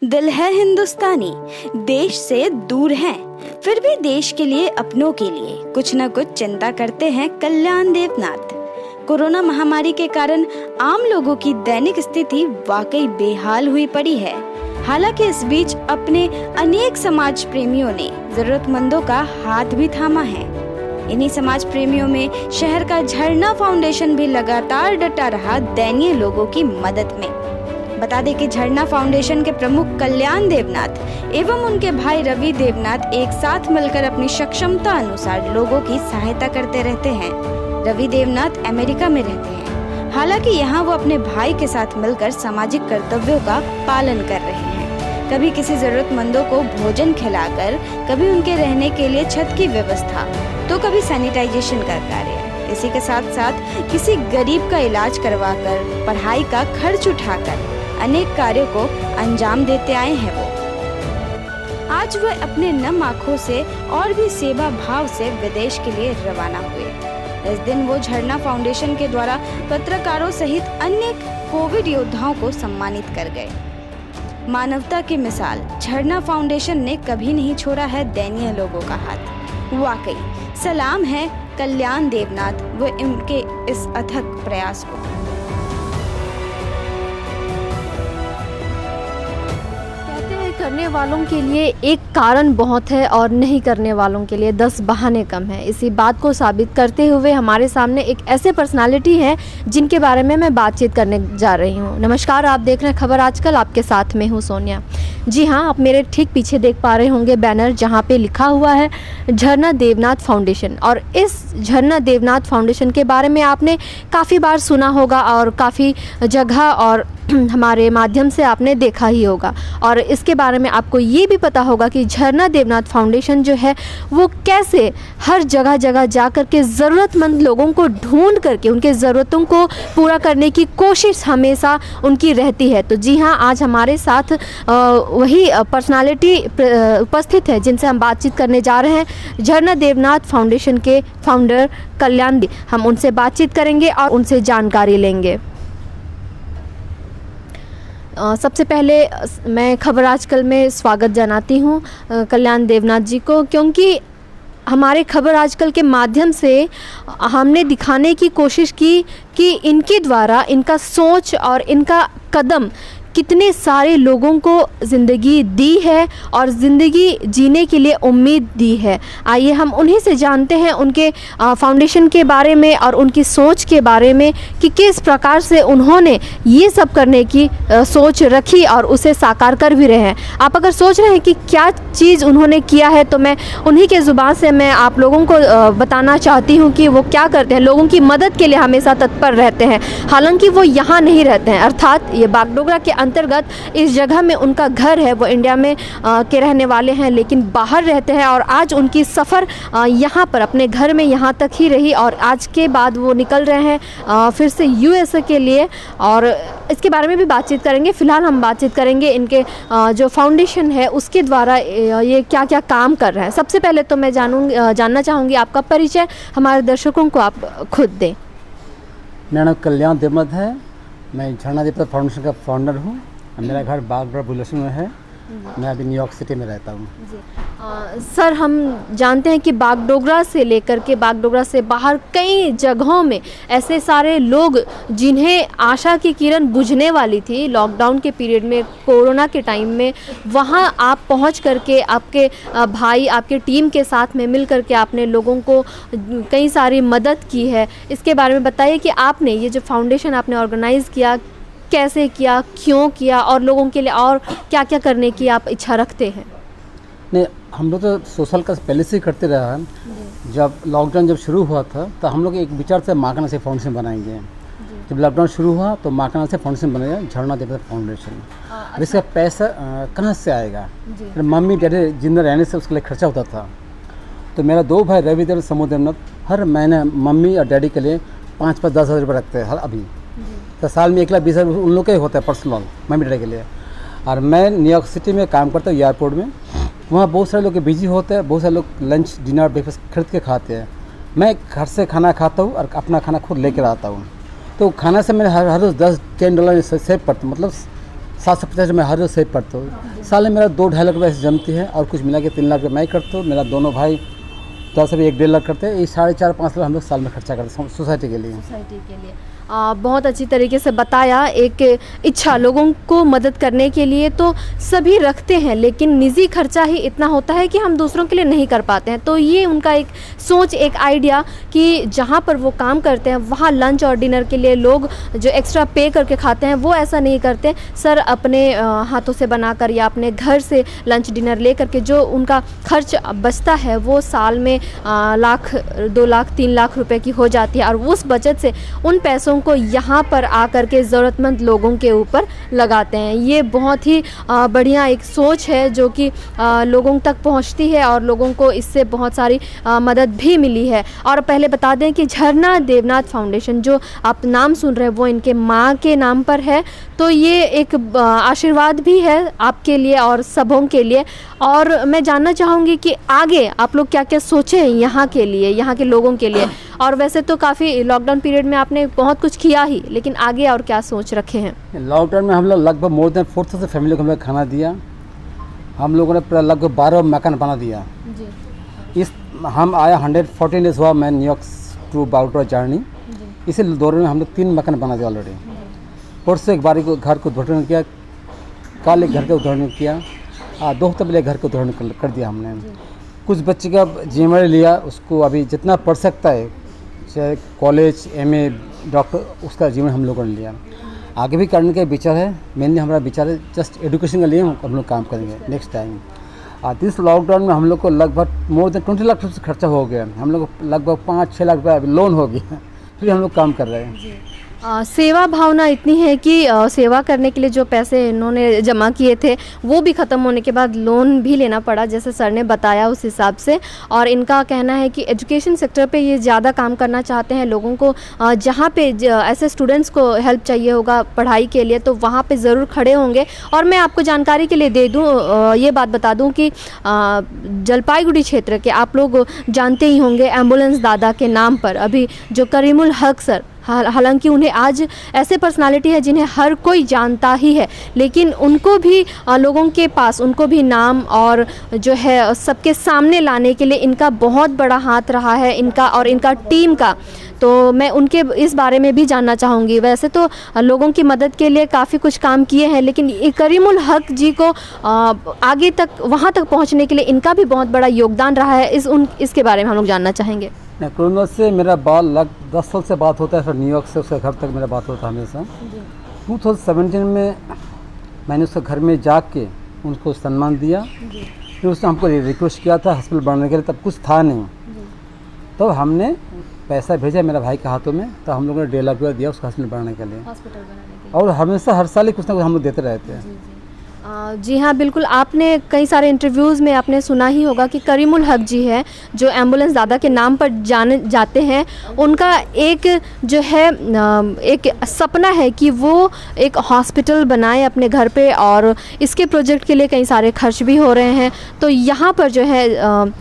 दिल है हिंदुस्तानी, देश से दूर हैं, फिर भी देश के लिए, अपनों के लिए कुछ न कुछ चिंता करते हैं कल्याण देवनाथ। कोरोना महामारी के कारण आम लोगों की दैनिक स्थिति वाकई बेहाल हुई पड़ी है। हालांकि इस बीच अपने अनेक समाज प्रेमियों ने जरूरतमंदों का हाथ भी थामा है। इन्हीं समाज प्रेमियों में शहर का झरना फाउंडेशन भी लगातार डटा रहा दयनीय लोगों की मदद में। बता दें कि झरना फाउंडेशन के प्रमुख कल्याण देवनाथ एवं उनके भाई रवि देवनाथ एक साथ मिलकर अपनी सक्षमता अनुसार लोगों की सहायता करते रहते हैं। रवि देवनाथ अमेरिका में रहते हैं। हालांकि यहाँ वो अपने भाई के साथ मिलकर सामाजिक कर्तव्यों का पालन कर रहे हैं। कभी किसी जरूरतमंदों को भोजन खिलाकर, कभी उनके रहने के लिए छत की व्यवस्था, तो कभी सैनिटाइजेशन का कार्य। इसी के साथ साथ किसी गरीब का इलाज करवाकर, पढ़ाई का खर्च उठाकर अनेक कार्यों को अंजाम देते आए हैं वो। आज वह अपने नम आँखों से और भी सेवा भाव से विदेश के लिए रवाना हुए। इस दिन वो झरना फाउंडेशन के द्वारा पत्रकारों सहित अन्य कोविड योद्धाओं को सम्मानित कर गए। मानवता की मिसाल झरना फाउंडेशन ने कभी नहीं छोड़ा है दयनीय लोगों का हाथ। वाकई सलाम है कल्याण देवनाथ व उनके इस अथक प्रयास को। करने वालों के लिए एक कारण बहुत है और नहीं करने वालों के लिए 10 बहाने कम है। इसी बात को साबित करते हुए हमारे सामने एक ऐसे पर्सनालिटी है जिनके बारे में मैं बातचीत करने जा रही हूँ। नमस्कार, आप देख रहे हैं खबर आजकल, आपके साथ में हूँ सोनिया। जी हाँ, आप मेरे ठीक पीछे देख पा रहे होंगे बैनर जहाँ पे लिखा हुआ है झरना देवनाथ फाउंडेशन। और इस झरना देवनाथ फाउंडेशन के बारे में आपने काफ़ी बार सुना होगा और काफ़ी जगह और हमारे माध्यम से आपने देखा ही होगा। और इसके बारे में आपको ये भी पता होगा कि झरना देवनाथ फाउंडेशन जो है वो कैसे हर जगह जगह जा कर के ज़रूरतमंद लोगों को ढूंढ करके उनके ज़रूरतों को पूरा करने की कोशिश हमेशा उनकी रहती है। तो जी हाँ, आज हमारे साथ वही पर्सनालिटी उपस्थित है जिनसे हम बातचीत करने जा रहे हैं। झरना देवनाथ फाउंडेशन के फाउंडर कल्याण, हम उनसे बातचीत करेंगे और उनसे जानकारी लेंगे। सबसे पहले मैं खबर आजकल में स्वागत जनाती हूँ कल्याण देवनाथ जी को, क्योंकि हमारे खबर आजकल के माध्यम से हमने दिखाने की कोशिश की कि इनके द्वारा इनका सोच और इनका कदम कितने सारे लोगों को ज़िंदगी दी है और ज़िंदगी जीने के लिए उम्मीद दी है। आइए हम उन्हीं से जानते हैं उनके फाउंडेशन के बारे में और उनकी सोच के बारे में कि किस प्रकार से उन्होंने ये सब करने की सोच रखी और उसे साकार कर भी रहे हैं। आप अगर सोच रहे हैं कि क्या चीज़ उन्होंने किया है तो मैं उन्हीं के ज़ुबान से मैं आप लोगों को बताना चाहती हूँ कि वो क्या करते हैं। लोगों की मदद के लिए हमेशा तत्पर रहते हैं। हालांकि वो यहाँ नहीं रहते हैं, अर्थात ये बागडोगरा के अंतर्गत इस जगह में उनका घर है। वो इंडिया में के रहने वाले हैं लेकिन बाहर रहते हैं। और आज उनकी सफ़र यहाँ पर अपने घर में यहाँ तक ही रही और आज के बाद वो निकल रहे हैं फिर से यूएसए के लिए। और इसके बारे में भी बातचीत करेंगे। फ़िलहाल हम बातचीत करेंगे इनके जो फाउंडेशन है उसके द्वारा ये क्या क्या काम कर रहे हैं। सबसे पहले तो मैं जानना चाहूँगी आपका परिचय हमारे दर्शकों को आप खुद दें। मेरा नाम कल्याण देवनाथ है। मैं झरना देवनाथ फाउंडेशन का फाउंडर हूँ। मेरा घर बागडोगरा बुलेशन में है। मैं अभी न्यूयॉर्क सिटी में रहता हूँ। सर, हम जानते हैं कि बागडोगरा से लेकर के बागडोगरा से बाहर कई जगहों में ऐसे सारे लोग जिन्हें आशा की किरण बुझने वाली थी लॉकडाउन के पीरियड में, कोरोना के टाइम में, वहाँ आप पहुँच करके आपके भाई आपके टीम के साथ में मिल करके आपने लोगों को कई सारी मदद की है। इसके बारे में बताइए कि आपने ये जो फाउंडेशन आपने ऑर्गेनाइज़ किया, कैसे किया, क्यों किया और लोगों के लिए और क्या क्या करने की आप इच्छा रखते हैं? नहीं, हम लोग तो सोशल का पहले से ही करते रहा है। जब लॉकडाउन जब शुरू हुआ था तो हम लोग एक विचार से माकना से फाउंडेशन बनाएंगे। जब लॉकडाउन शुरू हुआ तो माकना से फाउंडेशन बनाया झरना देवनाथ फाउंडेशन। अब इसका पैसा कहाँ से आएगा? मम्मी डैडी जिंदा रहने से उसके लिए खर्चा होता था। तो मेरा 2 भाई रवि देवनाथ समूह देवनाथ हर महीने मम्मी और डैडी के लिए 5-10 हज़ार रुपये रखते हैं हर अभी। तो साल में 1,20,000 उन लोग का ही होता है पर्सनल मम्मी डैडी के लिए। और मैं न्यूयॉर्क सिटी में काम करता हूँ एयरपोर्ट में। वहाँ बहुत सारे लोग बिजी होते हैं, बहुत सारे लोग लंच डिनर ब्रेकफास्ट खरीद के खाते हैं। मैं घर से खाना खाता हूँ और अपना खाना खुद लेकर आता हूँ। तो खाना से मैंने हर रोज़ $10-10 सेव करता हूँ, मतलब 750 मैं हर रोज सेव करता हूँ। साल में मेरा 2-2.5 लाख रुपये ऐसे जमती है और कुछ मिला के 3 लाख रुपये मैं करता हूँ। मेरा दोनों भाई तो सभी 1-1.5 लाख करते हैं। ये 4.5-5 लाख हम लोग साल में खर्चा करते हैं सोसाइटी के लिए। बहुत अच्छी तरीके से बताया। एक इच्छा लोगों को मदद करने के लिए तो सभी रखते हैं, लेकिन निजी खर्चा ही इतना होता है कि हम दूसरों के लिए नहीं कर पाते हैं। तो ये उनका एक सोच, एक आइडिया कि जहाँ पर वो काम करते हैं वहाँ लंच और डिनर के लिए लोग जो एक्स्ट्रा पे करके खाते हैं वो ऐसा नहीं करते। सर अपने हाथों से बनाकर या अपने घर से लंच डिनर ले करके जो उनका खर्च बचता है वो साल में लाख, 2 लाख, 3 लाख रुपए की हो जाती है और उस बचत से उन पैसों को यहाँ पर आकर के ज़रूरतमंद लोगों के ऊपर लगाते हैं। ये बहुत ही बढ़िया एक सोच है जो कि लोगों तक पहुँचती है और लोगों को इससे बहुत सारी मदद भी मिली है। और पहले बता दें कि झरना देवनाथ फाउंडेशन जो आप नाम सुन रहे हैं वो इनके माँ के नाम पर है। तो ये एक आशीर्वाद भी है आपके लिए और सबों के लिए। और मैं जानना चाहूँगी कि आगे आप लोग क्या क्या सोचे हैं यहाँ के लिए, यहाँ के लोगों के लिए। और वैसे तो काफ़ी लॉकडाउन पीरियड में आपने बहुत कुछ किया ही, लेकिन आगे और क्या सोच रखे हैं? लॉकडाउन में हम लोग लगभग मोर देन 4,000 फैमिली को हम लोग खाना दिया। हम लोगों ने लगभग 12 मकान बना दिया जी। इस हम आया 114 डेज हुआ मैं न्यूयॉर्क टू बागडोगरा जर्नी। इसी दौरान में हम लोग 3 मकान बना दिया ऑलरेडी। परसों एक बार घर को उद्घाटन किया, कल एक घर का उद्घाटन किया, 2 हफ्ते पहले घर का उद्घाटन कर दिया हमने। कुछ बच्चे का जिम्मेदारी लिया, उसको अभी जितना पढ़ सकता है चाहे कॉलेज, MA, डॉक्टर, उसका जीवन हम लोगों ने लिया। आगे भी करने का विचार है। मेनली हमारा विचार है जस्ट एजुकेशन के लिए हम लोग काम करेंगे नेक्स्ट टाइम। इस लॉकडाउन में हम लोग को लगभग मोर देन 20 लाख रुपये खर्चा हो गया। हम लोग को लगभग 5-6 लाख रुपये अभी लोन हो गया, फिर हम लोग काम कर रहे हैं। सेवा भावना इतनी है कि सेवा करने के लिए जो पैसे इन्होंने जमा किए थे वो भी ख़त्म होने के बाद लोन भी लेना पड़ा, जैसे सर ने बताया उस हिसाब से। और इनका कहना है कि एजुकेशन सेक्टर पे ये ज़्यादा काम करना चाहते हैं। लोगों को जहाँ पे ऐसे स्टूडेंट्स को हेल्प चाहिए होगा पढ़ाई के लिए तो वहाँ पे ज़रूर खड़े होंगे। और मैं आपको जानकारी के लिए दे दूँ, ये बात बता दूँ कि जलपाईगुड़ी क्षेत्र के आप लोग जानते ही होंगे एम्बुलेंस दादा के नाम पर अभी जो करीमुल हक सर, हालांकि उन्हें आज ऐसे पर्सनालिटी है जिन्हें हर कोई जानता ही है, लेकिन उनको भी लोगों के पास उनको भी नाम और जो है सबके सामने लाने के लिए इनका बहुत बड़ा हाथ रहा है, इनका और इनका टीम का। तो मैं उनके इस बारे में भी जानना चाहूँगी। वैसे तो लोगों की मदद के लिए काफ़ी कुछ काम किए हैं, लेकिन करीमुल हक जी को आगे तक वहाँ तक पहुँचने के लिए इनका भी बहुत बड़ा योगदान रहा है। इसके बारे में हम लोग जानना चाहेंगे। कोरोना से मेरा बाल 10 साल से बात होता है, फिर न्यूयॉर्क से उसके घर तक मेरा बात होता है हमेशा। 2017 में मैंने उसके घर में जाके उनको सम्मान दिया। फिर उसने हमको रिक्वेस्ट किया था हॉस्पिटल बनाने के लिए, तब कुछ था नहीं। तो हमने पैसा भेजा मेरा भाई के हाथों में, तो हम लोगों ने 1.5 लाख रुपया दिया उसका हॉस्पिटल बनाने के लिए। और हमेशा हर साल ही कुछ ना कुछ हम लोग देते रहते हैं। जी हाँ, बिल्कुल। आपने कई सारे इंटरव्यूज़ में आपने सुना ही होगा कि करीमुल हक जी है जो एम्बुलेंस दादा के नाम पर जाने जाते हैं। उनका एक जो है एक सपना है कि वो एक हॉस्पिटल बनाए अपने घर पे, और इसके प्रोजेक्ट के लिए कई सारे खर्च भी हो रहे हैं। तो यहाँ पर जो है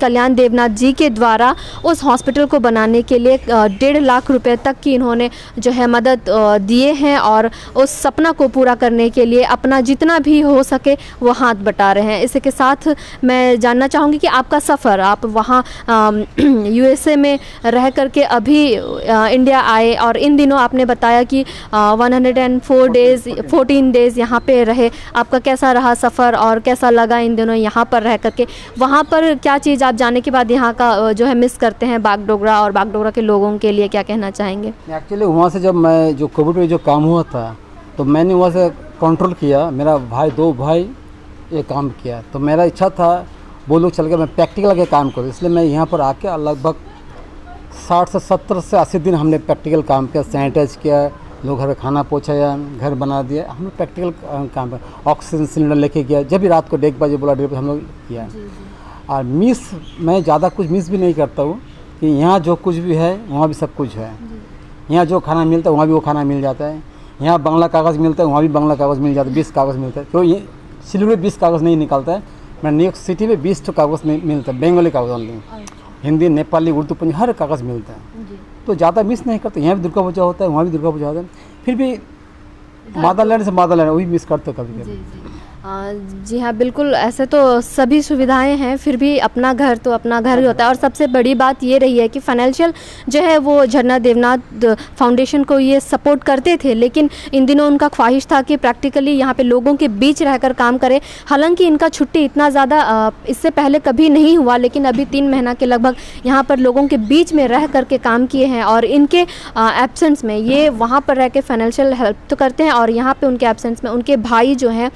कल्याण देवनाथ जी के द्वारा उस हॉस्पिटल को बनाने के लिए 1.5 लाख रुपए तक की इन्होंने जो है मदद दिए हैं, और उस सपना को पूरा करने के लिए अपना जितना भी हो सके वो हाथ बटा रहे हैं। इसी के साथ मैं जानना चाहूँगी कि आपका सफ़र, आप वहाँ USA में रह करके अभी इंडिया आए, और इन दिनों आपने बताया कि 14 डेज़ यहाँ पे रहे। आपका कैसा रहा सफ़र और कैसा लगा इन दिनों यहाँ पर रह करके? वहाँ पर क्या चीज़ आप जाने के बाद यहाँ का जो है मिस करते हैं बागडोगरा, और बागडोगरा के लोगों के लिए क्या कहना चाहेंगे? एक्चुअली वहाँ से जब मैं जो कोविड में जो काम हुआ था तो मैंने वहाँ से कंट्रोल किया। मेरा भाई 2 भाई ये काम किया, तो मेरा इच्छा था वो लोग चल के मैं प्रैक्टिकल के काम करूँ, इसलिए मैं यहाँ पर आके लगभग 60 से 70 से 80 दिन हमने प्रैक्टिकल काम किया। सैनिटाइज किया, लोग घर में खाना पहुँचाया, घर बना दिया। हम लोग प्रैक्टिकल काम पर ऑक्सीजन सिलेंडर लेके गया। जब भी रात को 1 बजे बोला 1:30 बजे हम लोग किया। और मिस मैं ज़्यादा कुछ मिस भी नहीं करता हूँ कि यहाँ जो कुछ भी है वहाँ भी सब कुछ है। यहाँ जो खाना मिलता है वहाँ भी वो खाना मिल जाता है। यहाँ बांग्ला कागज़ मिलता है वहाँ भी बांग्ला कागज़ मिल जाता है, 20 कागज़ मिलता है। तो ये सिलीगुड़ी 20 कागज़ नहीं निकलता है। मैं न्यूयॉर्क सिटी में 20 तो कागज़ मिलता है, बंगाली कागज़ ओनली। हिंदी, नेपाली, उर्दू, पंजाबी हर कागज़ मिलता है। तो ज़्यादा मिस नहीं करते। यहाँ भी दुर्गा पूजा होता है, वहाँ भी दुर्गा पूजा होता है। फिर भी मदरलैंड से मदरलैंड वही मिस करते कभी कभी। जी हाँ, बिल्कुल ऐसे तो सभी सुविधाएं हैं, फिर भी अपना घर तो अपना घर ही होता है। और सबसे बड़ी बात ये रही है कि फाइनेंशियल जो है वो झरना देवनाथ फाउंडेशन को ये सपोर्ट करते थे, लेकिन इन दिनों उनका ख्वाहिश था कि प्रैक्टिकली यहाँ पे लोगों के बीच रहकर काम करें। हालांकि इनका छुट्टी इतना ज़्यादा इससे पहले कभी नहीं हुआ, लेकिन अभी 3 महीना के लगभग यहाँ पर लोगों के बीच में रह करके काम किए हैं। और इनके एब्सेंस में ये वहाँ पर रह के फाइनेंशियल हेल्प तो करते हैं, और यहाँ पर उनके एब्सेंस में उनके भाई जो हैं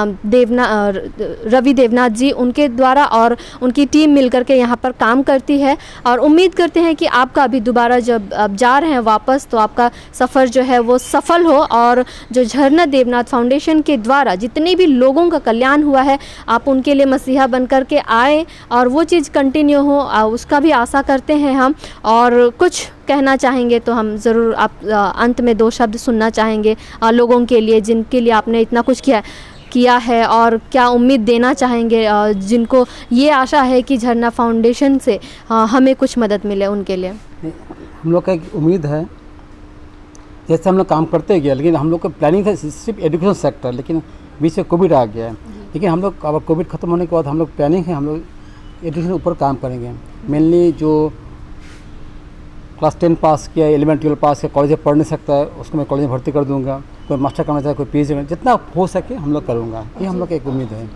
रवि देवनाथ जी, उनके द्वारा और उनकी टीम मिलकर के यहाँ पर काम करती है। और उम्मीद करते हैं कि आपका अभी दोबारा जब आप जा रहे हैं वापस, तो आपका सफ़र जो है वो सफल हो, और जो झरना देवनाथ फाउंडेशन के द्वारा जितने भी लोगों का कल्याण हुआ है, आप उनके लिए मसीहा बन कर के आए और वो चीज़ कंटिन्यू हो, उसका भी आशा करते हैं हम। और कुछ कहना चाहेंगे तो हम ज़रूर आप अंत में 2 शब्द सुनना चाहेंगे लोगों के लिए जिनके लिए आपने इतना कुछ किया है, और क्या उम्मीद देना चाहेंगे जिनको ये आशा है कि झरना फाउंडेशन से हमें कुछ मदद मिले उनके लिए। हम लोग का एक उम्मीद है, जैसे हम लोग काम करते गए, लेकिन हम लोग का प्लानिंग था सिर्फ एजुकेशन सेक्टर, लेकिन बीच में कोविड आ गया है। लेकिन हम लोग अब कोविड ख़त्म होने के बाद हम लोग प्लानिंग है, हम लोग एजुकेशन के ऊपर काम करेंगे। मेनली जो क्लास 10 पास किया, 11 12 पास किया, कॉलेज में पढ़ नहीं सकता है, उसको मैं कॉलेज में भर्ती कर दूंगा। कोई मास्टर करना चाहे, कोई पीएचडी, जितना हो सके हम लोग करूँगा, ये हम लोग की एक उम्मीद है।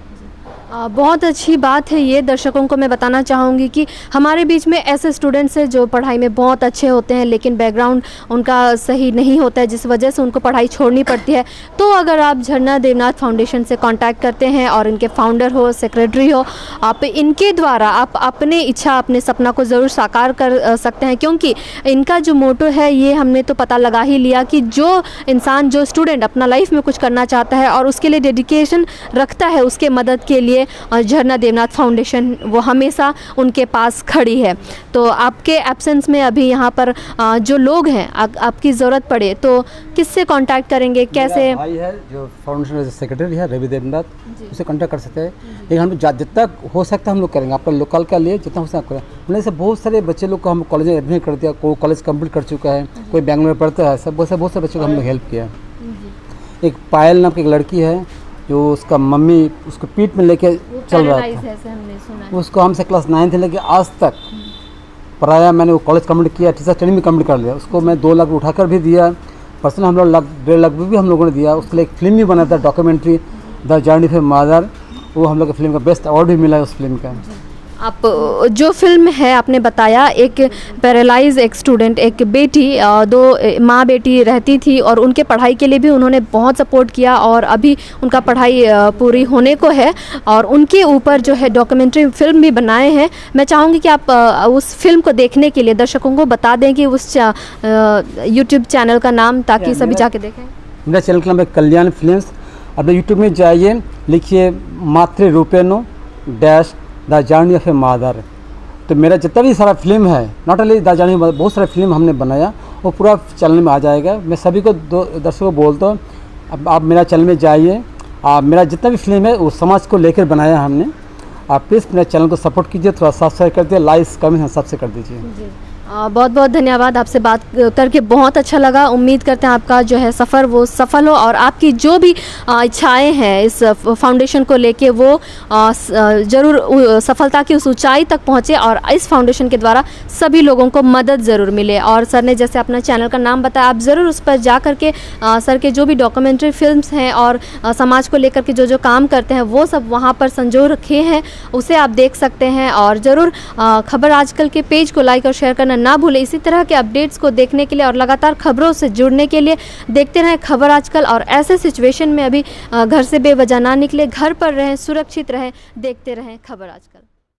बहुत अच्छी बात है ये। दर्शकों को मैं बताना चाहूँगी कि हमारे बीच में ऐसे स्टूडेंट्स हैं जो पढ़ाई में बहुत अच्छे होते हैं, लेकिन बैकग्राउंड उनका सही नहीं होता है, जिस वजह से उनको पढ़ाई छोड़नी पड़ती है। तो अगर आप झरना देवनाथ फाउंडेशन से कांटेक्ट करते हैं और इनके फाउंडर हो, सेक्रेटरी हो, आप इनके द्वारा आप अपने इच्छा, अपने सपना को ज़रूर साकार कर सकते हैं। क्योंकि इनका जो मोटो है, ये हमने तो पता लगा ही लिया कि जो इंसान, जो स्टूडेंट अपना लाइफ में कुछ करना चाहता है और उसके लिए डेडिकेशन रखता है, उसके मदद के लिए और झरना देवनाथ फाउंडेशन वो हमेशा उनके पास खड़ी है। तो आपके एब्सेंस में अभी यहाँ पर जो लोग हैं, आपकी ज़रूरत पड़े तो किससे कांटेक्ट करेंगे, कैसे? भाई है जो फाउंडेशन सेक्रेटरी है रवि देवनाथ, उससे कांटेक्ट कर सकते हैं। लेकिन हम जितना हो सकता है हम लोग करेंगे, आपका लोकल का लिए जितना हो सकता है करें। हमने से बहुत सारे बच्चे लोग को हम कॉलेज में एडमिट कर दिया, कोई कॉलेज कंप्लीट कर चुका है, कोई बैंगलोर में पढ़ता है, सब बहुत सारे बच्चों को हम लोग हेल्प किया। एक पायल नाम की एक लड़की है जो उसका मम्मी उसको पीठ में लेके चल रहा था, उसको हमसे क्लास 9 से लेके आज तक पढ़ाया। मैंने वो कॉलेज कंप्लीट किया, टीचर ट्रेनिंग भी कंप्लीट कर लिया। उसको मैं 2 लाख उठाकर भी दिया, पर्सनल हम लोग 1.5 लाख भी हम लोगों ने दिया। उसके लिए एक फिल्म भी बना था, documentary the journey of mother, वो हम लोग की फिल्म का बेस्ट अवार्ड भी मिला है उस फिल्म का। आप जो फिल्म है आपने बताया, एक पैरालाइज एक स्टूडेंट, एक बेटी, 2 माँ बेटी रहती थी और उनके पढ़ाई के लिए भी उन्होंने बहुत सपोर्ट किया और अभी उनका पढ़ाई पूरी होने को है और उनके ऊपर जो है डॉक्यूमेंट्री फिल्म भी बनाए हैं। मैं चाहूँगी कि आप उस फिल्म को देखने के लिए दर्शकों को बता दें कि उस यूट्यूब चैनल का नाम, ताकि सभी जाके देखें। मेरा चैनल का नाम है कल्याण फिल्म्स। अपने यूट्यूब में जाइए, लिखिए Matru Rupeno dash the journey of a mother. तो मेरा जितना भी सारा फिल्म है, नॉट ओनली द जर्नी, बहुत सारे फिल्म हमने बनाया, वो पूरा चैनल में आ जाएगा। मैं सभी को दर्शकों को बोलता हूँ, अब आप मेरा चैनल में जाइए, मेरा जितना भी फिल्म है वो समाज को लेकर बनाया हमने। आप प्लीज़ मेरे चैनल को सपोर्ट कीजिए, थोड़ा सब्सक्राइब कर दीजिए, लाइक कमेंट सबसे कर दीजिए। बहुत बहुत धन्यवाद, आपसे बात करके बहुत अच्छा लगा। उम्मीद करते हैं आपका जो है सफ़र वो सफल हो और आपकी जो भी इच्छाएं हैं इस फाउंडेशन को लेके वो ज़रूर सफलता की उस ऊंचाई तक पहुंचे और इस फाउंडेशन के द्वारा सभी लोगों को मदद ज़रूर मिले। और सर ने जैसे अपना चैनल का नाम बताया, आप ज़रूर उस पर जा कर के सर के जो भी डॉक्यूमेंट्री फिल्म्स हैं और समाज को लेकर के जो काम करते हैं वो सब वहाँ पर संजो रखे हैं, उसे आप देख सकते हैं। और ज़रूर खबर आजकल के पेज को लाइक और शेयर करना ना भूलें। इसी तरह के अपडेट्स को देखने के लिए और लगातार खबरों से जुड़ने के लिए देखते रहें खबर आजकल। और ऐसे सिचुएशन में अभी घर से बेवजह ना निकले, घर पर रहें, सुरक्षित रहें, देखते रहें खबर आजकल।